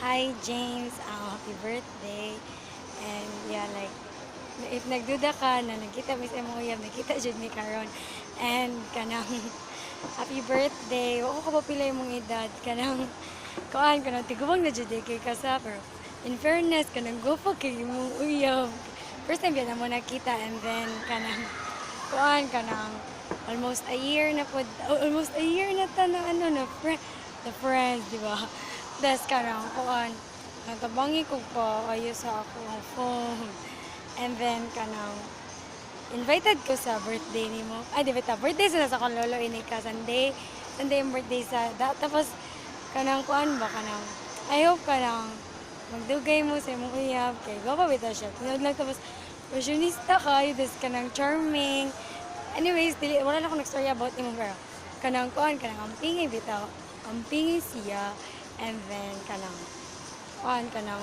Hi James, happy birthday. And yeah, like if nagduda ka na nagkita mi sa imong uyab, nakita jud mi karon. And kanang happy birthday. Wa ko kapapila imong edad kanang kanang tigubang na jud kay kasa pero in fairness kanang gupo kay imong uyab. First time yan mo nakita and then kanang almost a year na po, almost a year na ta na ano na the friends, di ba? Das kanang natabangi ko pa ayo sa akong phone. And then kanang invited ko sa birthday ni mo. Ay, di ba ta? Birthday sa akong lolo ini ka Sunday. Sunday yung birthday tapos kanang I hope kanang magdugay mo sa imong uyab kay gwa bitaw siya. Tinod lang tapos fashionista ka, this kanang charming. Anyways, wala na akong nag-story about imong pero kanang ampingi bitaw. Ampingi siya and then kanang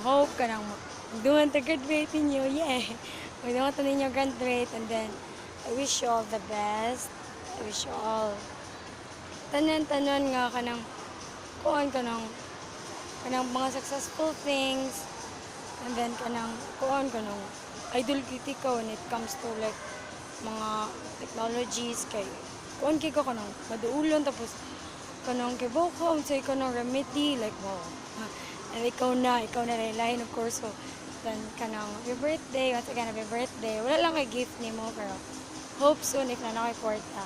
hope kanang magduman ta graduate ninyo. Yeah. Magduman ta ninyo graduate and then I wish you all the best. I wish you all tanan-tanan nga kanang mga successful things and then kanang idol kita ka when it comes to like mga technologies kay kay ko kanang maduulon tapos kanang kay ko unsay kanang remedy like wow. And ikaw na lain of course so then kanang happy birthday once again happy birthday wala lang kay gift nimo pero hope soon if na kay kwarta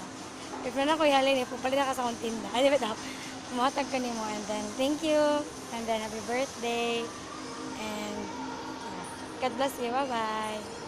if na ko'y halin if palitan ka sa akong tinda ay di ba daw mahatag ka nimo and then thank you and then happy birthday and yeah. God bless you bye bye.